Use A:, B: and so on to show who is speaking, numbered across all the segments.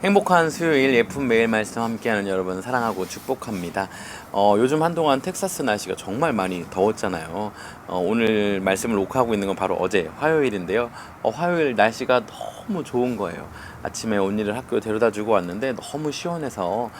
A: 행복한 수요일 예쁜 매일 말씀 함께하는 여러분 사랑하고 축복합니다. 요즘 한동안 텍사스 날씨가 정말 많이 더웠잖아요. 오늘 말씀을 녹화하고 있는 건 바로 어제 화요일인데요. 화요일 날씨가 너무 좋은 거예요. 아침에 온니를 학교에 데려다 주고 왔는데 너무 시원해서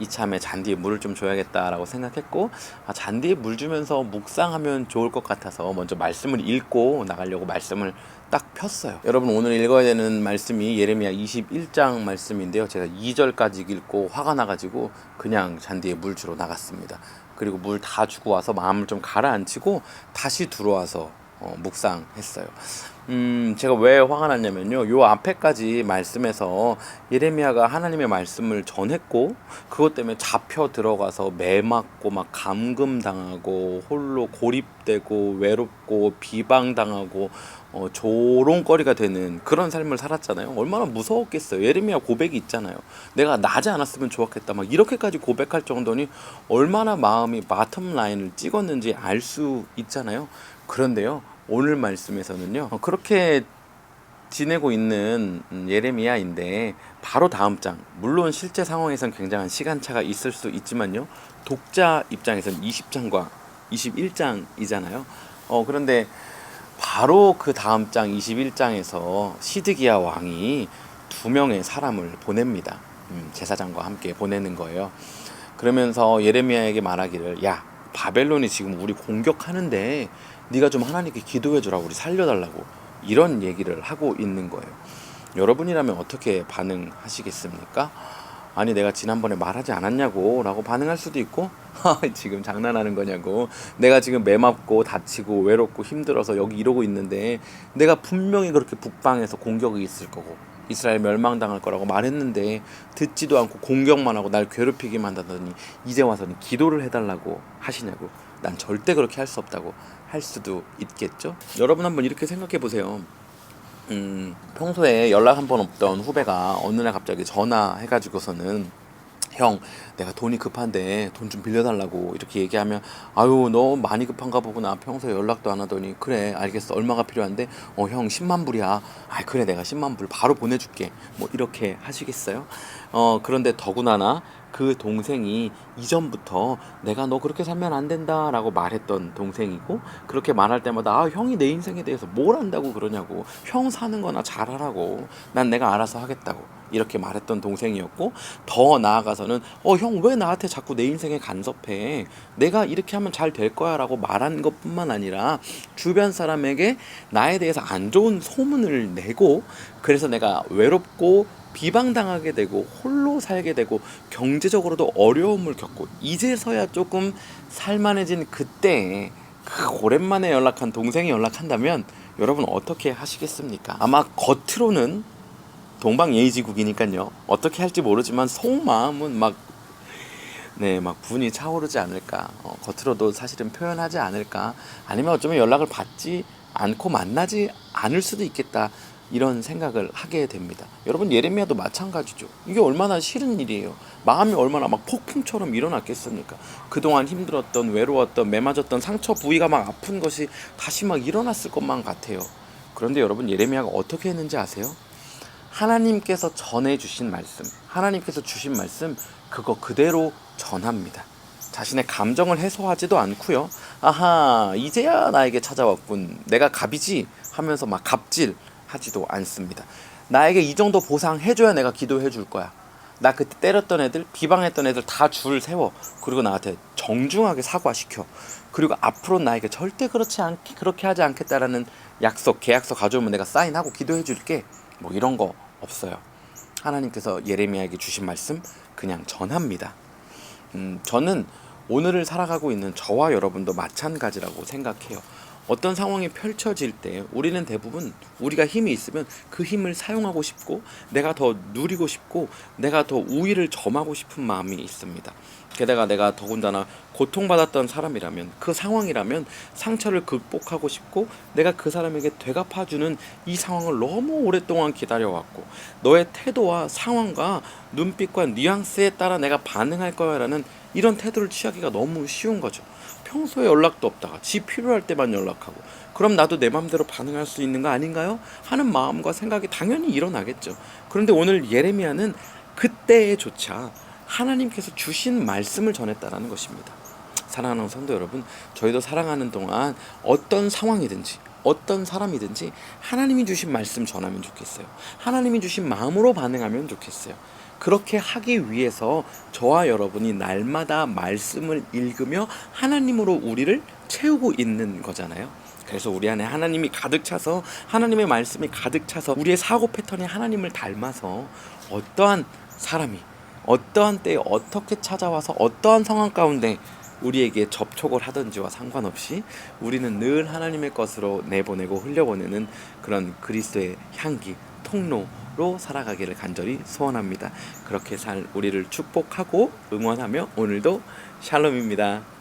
A: 이참에 잔디에 물을 좀 줘야겠다라고 생각했고, 잔디에 물 주면서 묵상하면 좋을 것 같아서 먼저 말씀을 읽고 나가려고 말씀을 딱 폈어요. 여러분, 오늘 읽어야 되는 말씀이 예레미야 21장 말씀인데요. 제가 2절까지 읽고 화가 나가지고 그냥 잔디에 물 주러 나갔습니다. 그리고 물 다 주고 와서 마음을 좀 가라앉히고 다시 들어와서 묵상했어요. 제가 왜 화가 났냐면요, 요 앞에까지 말씀에서 예레미야가 하나님의 말씀을 전했고 그것 때문에 잡혀 들어가서 매 맞고 막 감금당하고 홀로 고립되고 외롭고 비방당하고 조롱거리가 되는 그런 삶을 살았잖아요. 얼마나 무서웠겠어요. 예레미야 고백이 있잖아요. 내가 나지 않았으면 좋았겠다, 막 이렇게까지 고백할 정도니 얼마나 마음이 바텀 라인을 찍었는지 알 수 있잖아요. 그런데요, 오늘 말씀에서는요, 그렇게 지내고 있는 예레미야인데 바로 다음 장, 물론 실제 상황에선 굉장한 시간차가 있을 수 있지만요, 독자 입장에선 20장과 21장이잖아요. 그런데 바로 그 다음 장 21장에서 시드기야 왕이 두 명의 사람을 보냅니다. 제사장과 함께 보내는 거예요. 그러면서 예레미야에게 말하기를, 야, 바벨론이 지금 우리 공격하는데 네가 좀 하나님께 기도해 주라, 우리 살려달라고, 이런 얘기를 하고 있는 거예요. 여러분이라면 어떻게 반응하시겠습니까? 아니, 내가 지난번에 말하지 않았냐고 라고 반응할 수도 있고, 지금 장난하는 거냐고, 내가 지금 매맞고 다치고 외롭고 힘들어서 여기 이러고 있는데 내가 분명히 그렇게 북방에서 공격이 있을 거고 이스라엘 멸망당할 거라고 말했는데 듣지도 않고 공격만 하고 날 괴롭히기만 한다더니 이제 와서는 기도를 해달라고 하시냐고. 난 절대 그렇게 할 수 없다고 할 수도 있겠죠. 여러분, 한번 이렇게 생각해 보세요. 평소에 연락 한 번 없던 후배가 어느 날 갑자기 전화해가지고서는, 형, 내가 돈이 급한데 돈 좀 빌려달라고 이렇게 얘기하면, 아유, 너 많이 급한가 보구나, 평소에 연락도 안 하더니. 그래, 알겠어, 얼마가 필요한데? 형, 10만 불이야. 그래, 내가 10만 불 바로 보내줄게, 뭐 이렇게 하시겠어요? 그런데 더구나나 그 동생이 이전부터 내가 너 그렇게 살면 안 된다 라고 말했던 동생이고, 그렇게 말할 때마다 형이 내 인생에 대해서 뭘 안다고 그러냐고, 형 사는 거나 잘하라고, 난 내가 알아서 하겠다고 이렇게 말했던 동생이었고, 더 나아가서는 형, 왜 나한테 자꾸 내 인생에 간섭해, 내가 이렇게 하면 잘 될 거야 라고 말한 것뿐만 아니라 주변 사람에게 나에 대해서 안 좋은 소문을 내고, 그래서 내가 외롭고 비방당하게 되고 홀로 살게 되고 경제적으로도 어려움을 겪고 이제서야 조금 살만해진 그때 그 오랜만에 연락한 동생이 연락한다면 여러분 어떻게 하시겠습니까? 아마 겉으로는 동방예의지국이니까요, 어떻게 할지 모르지만 속마음은 막 분이 차오르지 않을까, 겉으로도 사실은 표현하지 않을까, 아니면 어쩌면 연락을 받지 않고 만나지 않을 수도 있겠다, 이런 생각을 하게 됩니다. 여러분, 예레미야도 마찬가지죠. 이게 얼마나 싫은 일이에요. 마음이 얼마나 막 폭풍처럼 일어났겠습니까? 그동안 힘들었던, 외로웠던, 매맞았던 상처 부위가 막 아픈 것이 다시 막 일어났을 것만 같아요. 그런데 여러분, 예레미야가 어떻게 했는지 아세요? 하나님께서 전해주신 말씀, 하나님께서 주신 말씀, 그거 그대로 전합니다. 자신의 감정을 해소하지도 않고요. 아하, 이제야 나에게 찾아왔군, 내가 갑이지 하면서 막 갑질하지도 않습니다. 나에게 이 정도 보상해줘야 내가 기도해 줄 거야, 나 그때 때렸던 애들, 비방했던 애들 다 줄 세워, 그리고 나한테 정중하게 사과시켜, 그리고 앞으로 나에게 절대 그렇게 하지 않겠다라는 약속, 계약서 가져오면 내가 사인하고 기도해 줄게, 뭐 이런 거 없어요. 하나님께서 예레미야에게 주신 말씀 그냥 전합니다. 저는 오늘을 살아가고 있는 저와 여러분도 마찬가지라고 생각해요. 어떤 상황이 펼쳐질 때 우리는 대부분 우리가 힘이 있으면 그 힘을 사용하고 싶고, 내가 더 누리고 싶고, 내가 더 우위를 점하고 싶은 마음이 있습니다. 게다가 내가 더군다나 고통받았던 사람이라면, 그 상황이라면 상처를 극복하고 싶고, 내가 그 사람에게 되갚아주는 이 상황을 너무 오랫동안 기다려왔고, 너의 태도와 상황과 눈빛과 뉘앙스에 따라 내가 반응할 거야 라는 이런 태도를 취하기가 너무 쉬운 거죠. 평소에 연락도 없다가 지 필요할 때만 연락하고, 그럼 나도 내 맘대로 반응할 수 있는 거 아닌가요? 하는 마음과 생각이 당연히 일어나겠죠. 그런데 오늘 예레미야는 그때조차 하나님께서 주신 말씀을 전했다라는 것입니다. 사랑하는 성도 여러분, 저희도 살아가는 동안 어떤 상황이든지 어떤 사람이든지 하나님이 주신 말씀 전하면 좋겠어요. 하나님이 주신 마음으로 반응하면 좋겠어요. 그렇게 하기 위해서 저와 여러분이 날마다 말씀을 읽으며 하나님으로 우리를 채우고 있는 거잖아요. 그래서 우리 안에 하나님이 가득 차서, 하나님의 말씀이 가득 차서 우리의 사고 패턴이 하나님을 닮아서 어떠한 사람이 어떠한 때에 어떻게 찾아와서 어떠한 상황 가운데 우리에게 접촉을 하든지와 상관없이 우리는 늘 하나님의 것으로 내보내고 흘려보내는 그런 그리스도의 향기, 통로로 살아가기를 간절히 소원합니다. 그렇게 살 우리를 축복하고 응원하며 오늘도 샬롬입니다.